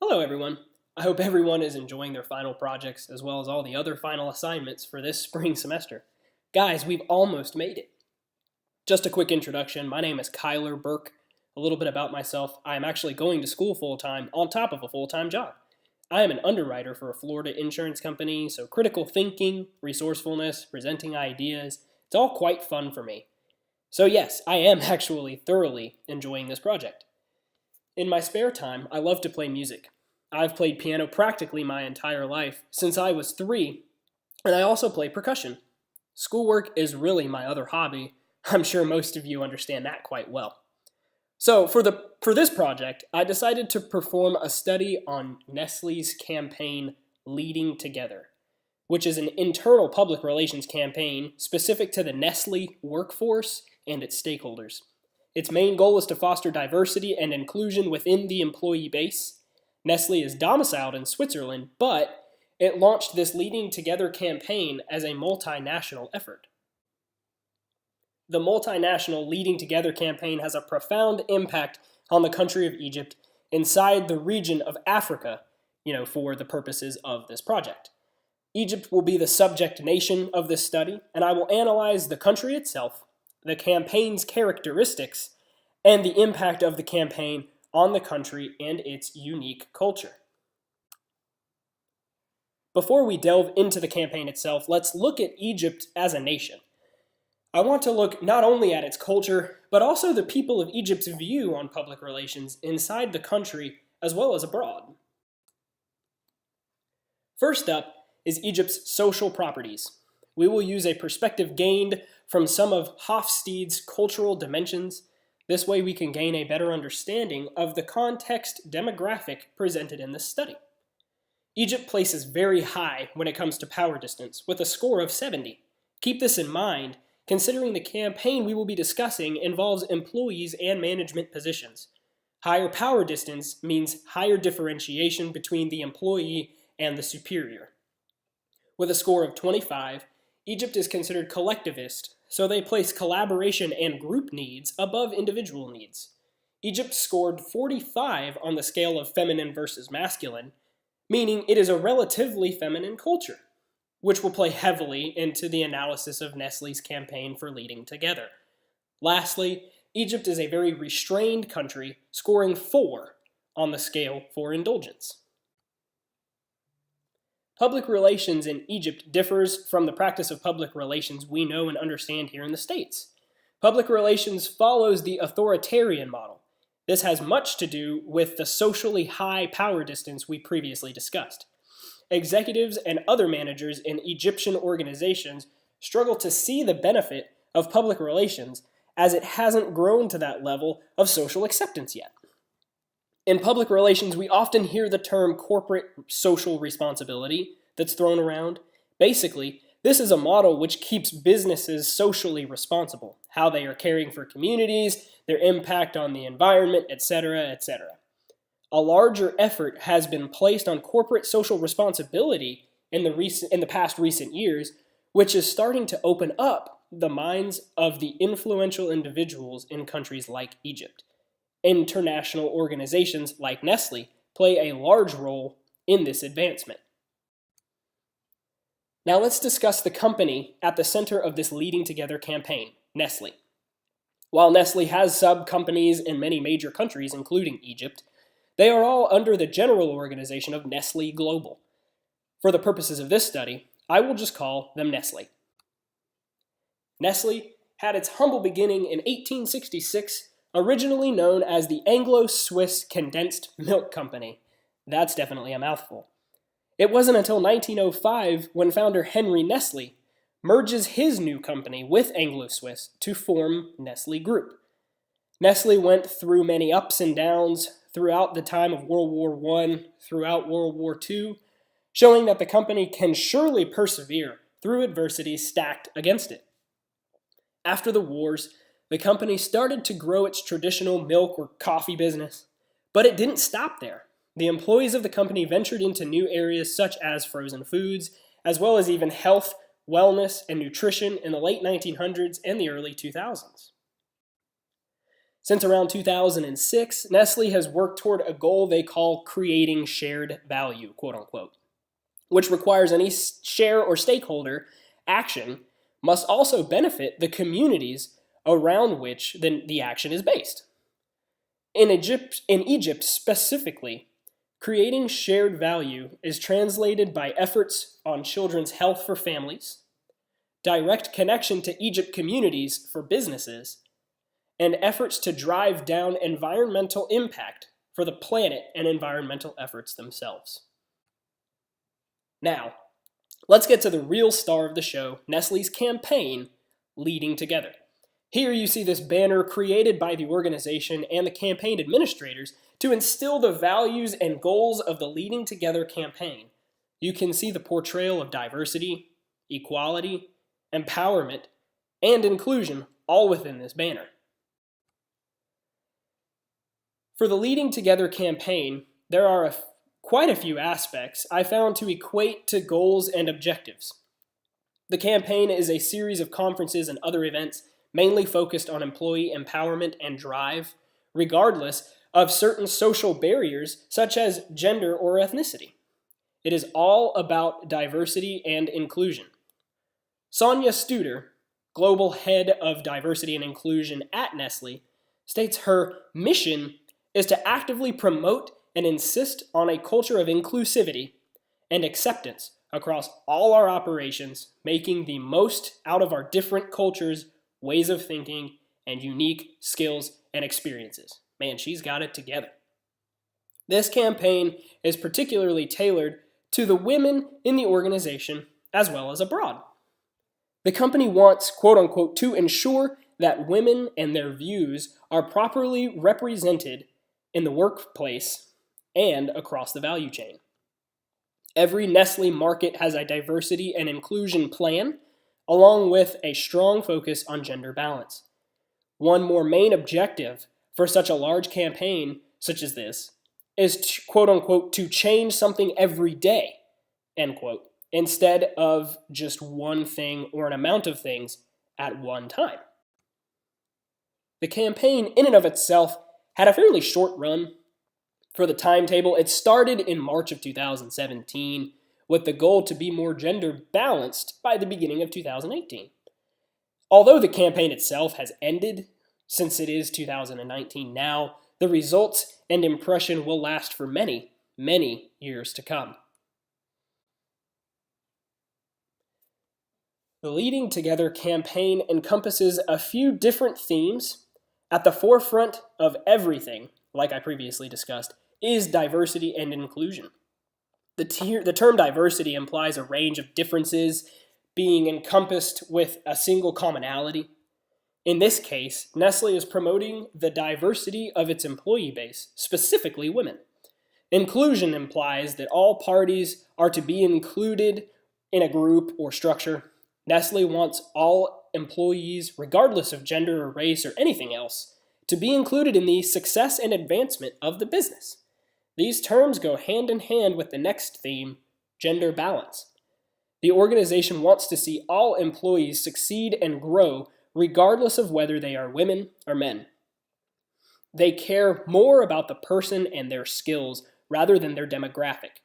Hello everyone. I hope everyone is enjoying their final projects as well as all the other final assignments for this spring semester. Guys, we've almost made it. Just a quick introduction. My name is Kyler Burke. A little bit about myself. I am actually going to school full-time on top of a full-time job. I am an underwriter for a Florida insurance company, so critical thinking, resourcefulness, presenting ideas, it's all quite fun for me. So yes, I am actually thoroughly enjoying this project. In my spare time, I love to play music. I've played piano practically my entire life, since I was 3, and I also play percussion. Schoolwork is really my other hobby. I'm sure most of you understand that quite well. So for this project, I decided to perform a study on Nestle's campaign Leading Together, which is an internal public relations campaign specific to the Nestle workforce and its stakeholders. Its main goal is to foster diversity and inclusion within the employee base. Nestle is domiciled in Switzerland, but it launched this Leading Together campaign as a multinational effort. The multinational Leading Together campaign has a profound impact on the country of Egypt inside the region of Africa, for the purposes of this project. Egypt will be the subject nation of this study, and I will analyze the country itself, the campaign's characteristics, and the impact of the campaign on the country and its unique culture. Before we delve into the campaign itself, let's look at Egypt as a nation. I want to look not only at its culture, but also the people of Egypt's view on public relations inside the country as well as abroad. First up is Egypt's social properties. We will use a perspective gained from some of Hofstede's cultural dimensions. This way we can gain a better understanding of the context demographic presented in this study. Egypt places very high when it comes to power distance, with a score of 70. Keep this in mind, considering the campaign we will be discussing involves employees and management positions. Higher power distance means higher differentiation between the employee and the superior. With a score of 25, Egypt is considered collectivist, so they place collaboration and group needs above individual needs. Egypt scored 45 on the scale of feminine versus masculine, meaning it is a relatively feminine culture, which will play heavily into the analysis of Nestle's campaign for Leading Together. Lastly, Egypt is a very restrained country, scoring 4 on the scale for indulgence. Public relations in Egypt differs from the practice of public relations we know and understand here in the States. Public relations follows the authoritarian model. This has much to do with the socially high power distance we previously discussed. Executives and other managers in Egyptian organizations struggle to see the benefit of public relations as it hasn't grown to that level of social acceptance yet. In public relations, we often hear the term corporate social responsibility that's thrown around. Basically, this is a model which keeps businesses socially responsible, how they are caring for communities, their impact on the environment, etc., etc. A larger effort has been placed on corporate social responsibility in the past recent years, which is starting to open up the minds of the influential individuals in countries like Egypt. International organizations like Nestle play a large role in this advancement. Now let's discuss the company at the center of this Leading Together campaign, Nestle. While Nestle has sub-companies in many major countries, including Egypt, they are all under the general organization of Nestle Global. For the purposes of this study, I will just call them Nestle. Nestle had its humble beginning in 1866, originally known as the Anglo-Swiss Condensed Milk Company. That's definitely a mouthful. It wasn't until 1905 when founder Henry Nestle merges his new company with Anglo-Swiss to form Nestle Group. Nestle went through many ups and downs throughout the time of World War I, throughout World War II, showing that the company can surely persevere through adversity stacked against it. After the wars, the company started to grow its traditional milk or coffee business, but it didn't stop there. The employees of the company ventured into new areas such as frozen foods, as well as even health, wellness, and nutrition in the late 1900s and the early 2000s. Since around 2006, Nestle has worked toward a goal they call creating shared value, quote unquote, which requires any share or stakeholder action must also benefit the communities around which the action is based. In Egypt specifically, creating shared value is translated by efforts on children's health for families, direct connection to Egypt communities for businesses, and efforts to drive down environmental impact for the planet and environmental efforts themselves. Now, let's get to the real star of the show, Nestle's campaign, Leading Together. Here you see this banner created by the organization and the campaign administrators to instill the values and goals of the Leading Together campaign. You can see the portrayal of diversity, equality, empowerment, and inclusion all within this banner. For the Leading Together campaign, there are quite a few aspects I found to equate to goals and objectives. The campaign is a series of conferences and other events mainly focused on employee empowerment and drive, regardless of certain social barriers such as gender or ethnicity. It is all about diversity and inclusion. Sonia Studer, Global Head of Diversity and Inclusion at Nestle, states her mission is to actively promote and insist on a culture of inclusivity and acceptance across all our operations, making the most out of our different cultures, ways of thinking, and unique skills and experiences. Man, she's got it together. This campaign is particularly tailored to the women in the organization as well as abroad. The company wants, quote unquote, to ensure that women and their views are properly represented in the workplace and across the value chain. Every Nestle market has a diversity and inclusion plan, along with a strong focus on gender balance. One more main objective for such a large campaign such as this is to, quote unquote, to change something every day, end quote, instead of just one thing or an amount of things at one time. The campaign in and of itself had a fairly short run. For the timetable, it started in March of 2017 with the goal to be more gender balanced by the beginning of 2018. Although the campaign itself has ended, since it is 2019 now, the results and impression will last for many, many years to come. The Leading Together campaign encompasses a few different themes. At the forefront of everything, like I previously discussed, is diversity and inclusion. The term diversity implies a range of differences being encompassed with a single commonality. In this case, Nestle is promoting the diversity of its employee base, specifically women. Inclusion implies that all parties are to be included in a group or structure. Nestle wants all employees, regardless of gender or race or anything else, to be included in the success and advancement of the business. These terms go hand in hand with the next theme, gender balance. The organization wants to see all employees succeed and grow regardless of whether they are women or men. They care more about the person and their skills rather than their demographic.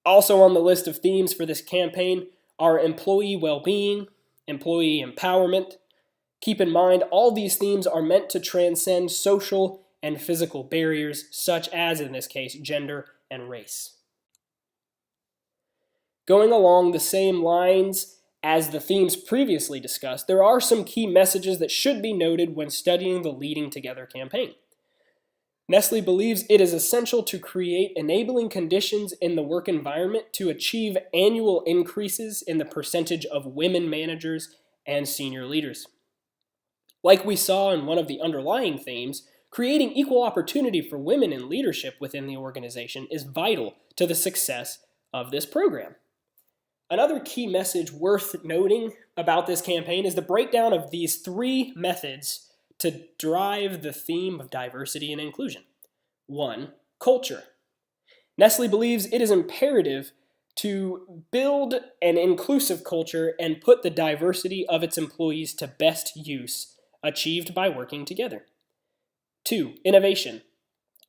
Also on the list of themes for this campaign are employee well-being, employee empowerment. Keep in mind, all these themes are meant to transcend social and physical barriers, such as, in this case, gender and race. Going along the same lines as the themes previously discussed, there are some key messages that should be noted when studying the Leading Together campaign. Nestle believes it is essential to create enabling conditions in the work environment to achieve annual increases in the percentage of women managers and senior leaders. Like we saw in one of the underlying themes, creating equal opportunity for women in leadership within the organization is vital to the success of this program. Another key message worth noting about this campaign is the breakdown of these three methods to drive the theme of diversity and inclusion. 1. Culture. Nestle believes it is imperative to build an inclusive culture and put the diversity of its employees to best use, achieved by working together. 2. Innovation.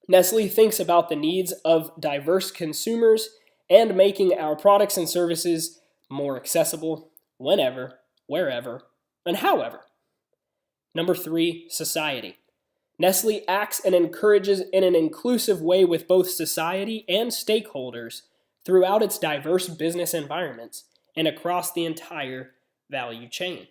Nestle thinks about the needs of diverse consumers and making our products and services more accessible whenever, wherever, and however. Number 3, society. Nestle acts and encourages in an inclusive way with both society and stakeholders throughout its diverse business environments and across the entire value chain.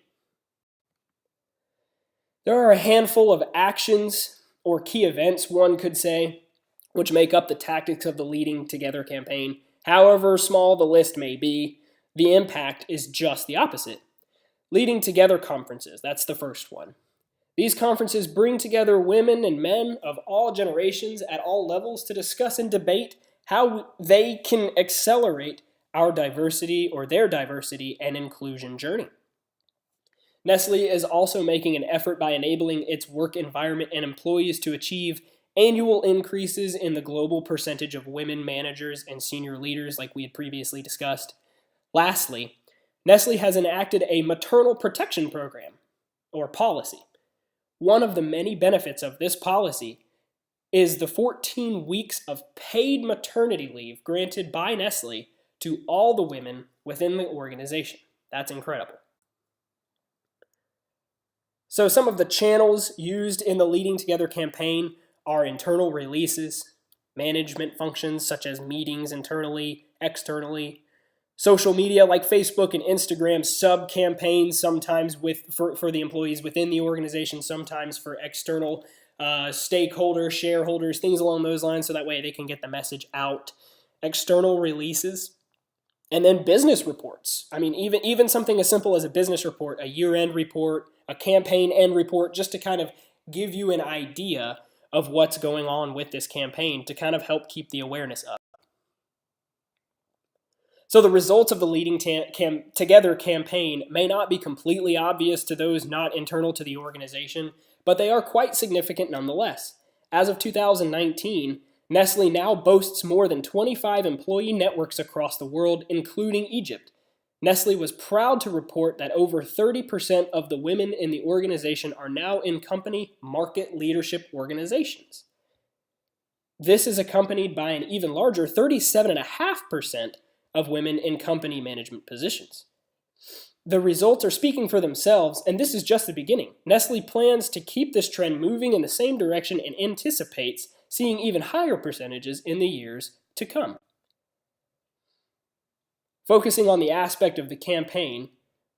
There are a handful of actions or key events, one could say, which make up the tactics of the Leading Together campaign. However small the list may be, the impact is just the opposite. Leading Together conferences, that's the first one. These conferences bring together women and men of all generations at all levels to discuss and debate how they can accelerate our diversity or their diversity and inclusion journey. Nestle is also making an effort by enabling its work environment and employees to achieve annual increases in the global percentage of women managers and senior leaders like we had previously discussed. Lastly, Nestle has enacted a maternal protection program or policy. One of the many benefits of this policy is the 14 weeks of paid maternity leave granted by Nestle to all the women within the organization. That's incredible. So some of the channels used in the Leading Together campaign are internal releases, management functions such as meetings internally, externally, social media like Facebook and Instagram, sub-campaigns sometimes for the employees within the organization, sometimes for external stakeholders, shareholders, things along those lines, so that way they can get the message out. External releases, and then business reports. I mean, even something as simple as a business report, a year-end report, a campaign end report, just to kind of give you an idea of what's going on with this campaign to kind of help keep the awareness up. So the results of the Leading Together campaign may not be completely obvious to those not internal to the organization, but they are quite significant nonetheless. As of 2019, Nestle now boasts more than 25 employee networks across the world, including Egypt. Nestle was proud to report that over 30% of the women in the organization are now in company market leadership organizations. This is accompanied by an even larger 37.5% of women in company management positions. The results are speaking for themselves, and this is just the beginning. Nestle plans to keep this trend moving in the same direction and anticipates seeing even higher percentages in the years to come. Focusing on the aspect of the campaign,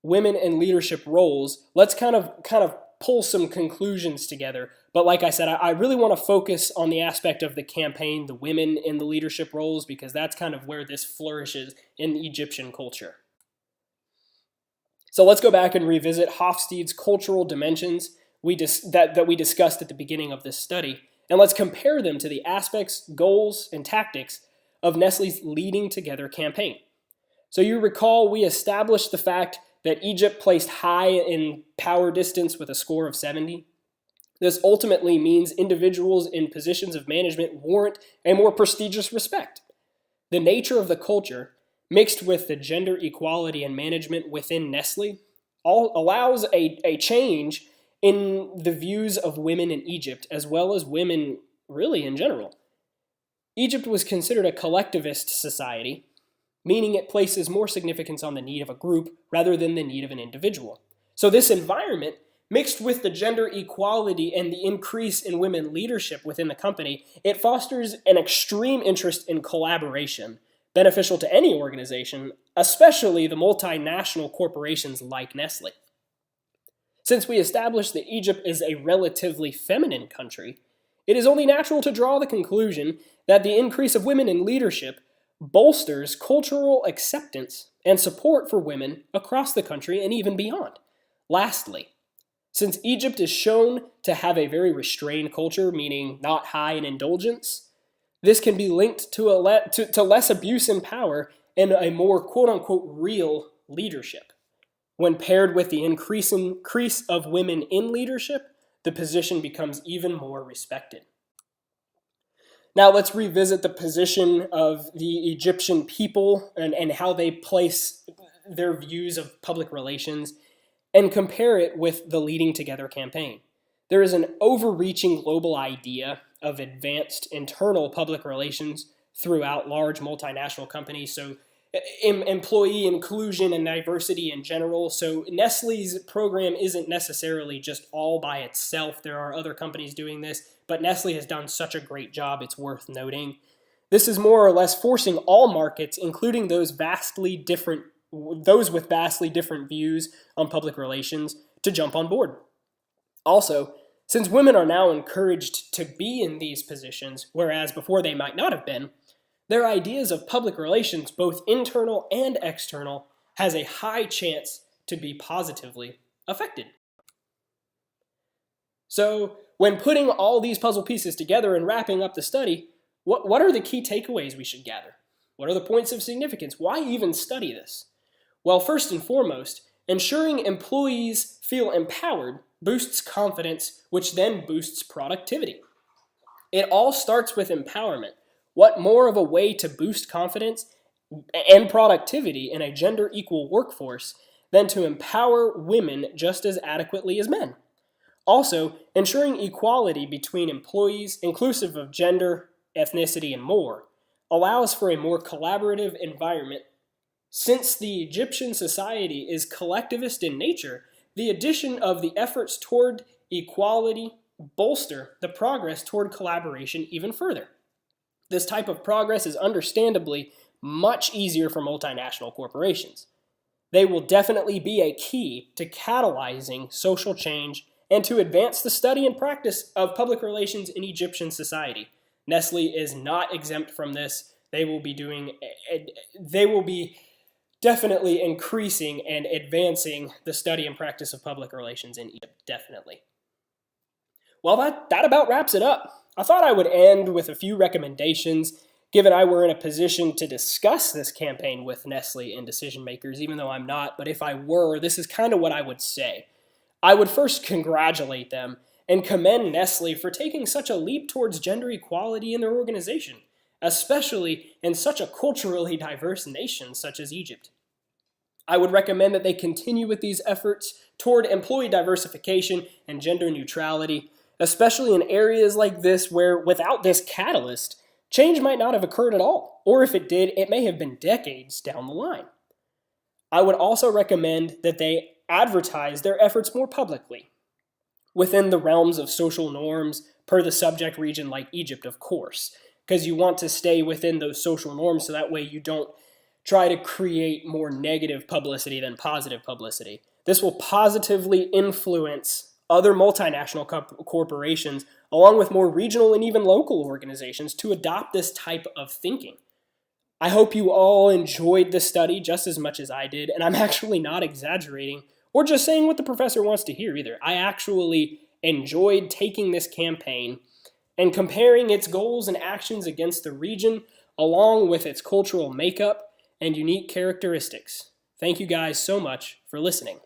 women in leadership roles, let's kind of pull some conclusions together. But like I said, I really want to focus on the aspect of the campaign, the women in the leadership roles, because that's kind of where this flourishes in the Egyptian culture. So let's go back and revisit Hofstede's cultural dimensions that we discussed at the beginning of this study, and let's compare them to the aspects, goals, and tactics of Nestle's Leading Together campaign. So you recall we established the fact that Egypt placed high in power distance with a score of 70. This ultimately means individuals in positions of management warrant a more prestigious respect. The nature of the culture, mixed with the gender equality and management within Nestle, allows a change in the views of women in Egypt, as well as women really in general. Egypt was considered a collectivist society, meaning it places more significance on the need of a group rather than the need of an individual. So this environment, mixed with the gender equality and the increase in women leadership within the company, it fosters an extreme interest in collaboration, beneficial to any organization, especially the multinational corporations like Nestle. Since we established that Egypt is a relatively feminine country, it is only natural to draw the conclusion that the increase of women in leadership bolsters cultural acceptance and support for women across the country and even beyond. Lastly, since Egypt is shown to have a very restrained culture, meaning not high in indulgence, this can be linked to less abuse in power and a more quote-unquote real leadership. When paired with the increase of women in leadership, the position becomes even more respected. Now let's revisit the position of the Egyptian people and how they place their views of public relations and compare it with the Leading Together campaign. There is an overreaching global idea of advanced internal public relations throughout large multinational companies. So employee inclusion and diversity in general. So Nestle's program isn't necessarily just all by itself. There are other companies doing this, but Nestle has done such a great job, it's worth noting. This is more or less forcing all markets, including those with vastly different views on public relations, to jump on board. Also, since women are now encouraged to be in these positions, whereas before they might not have been, their ideas of public relations, both internal and external, has a high chance to be positively affected. So, when putting all these puzzle pieces together and wrapping up the study, what are the key takeaways we should gather? What are the points of significance? Why even study this? Well, first and foremost, ensuring employees feel empowered boosts confidence, which then boosts productivity. It all starts with empowerment. What more of a way to boost confidence and productivity in a gender equal workforce than to empower women just as adequately as men? Also, ensuring equality between employees, inclusive of gender, ethnicity, and more, allows for a more collaborative environment. Since the Egyptian society is collectivist in nature, the addition of the efforts toward equality bolster the progress toward collaboration even further. This type of progress is understandably much easier for multinational corporations. They will definitely be a key to catalyzing social change and to advance the study and practice of public relations in Egyptian society. Nestle is not exempt from this. They will be definitely increasing and advancing the study and practice of public relations in Egypt, definitely. Well, that about wraps it up. I thought I would end with a few recommendations, given I were in a position to discuss this campaign with Nestle and decision makers, even though I'm not. But if I were, this is kind of what I would say. I would first congratulate them and commend Nestle for taking such a leap towards gender equality in their organization, especially in such a culturally diverse nation such as Egypt. I would recommend that they continue with these efforts toward employee diversification and gender neutrality, especially in areas like this where, without this catalyst, change might not have occurred at all, or if it did, it may have been decades down the line. I would also recommend that they advertise their efforts more publicly, within the realms of social norms per the subject region like Egypt, of course, because you want to stay within those social norms so that way you don't try to create more negative publicity than positive publicity. This will positively influence other multinational corporations, along with more regional and even local organizations, to adopt this type of thinking. I hope you all enjoyed the study just as much as I did, and I'm actually not exaggerating or just saying what the professor wants to hear either. I actually enjoyed taking this campaign and comparing its goals and actions against the region, along with its cultural makeup and unique characteristics. Thank you guys so much for listening.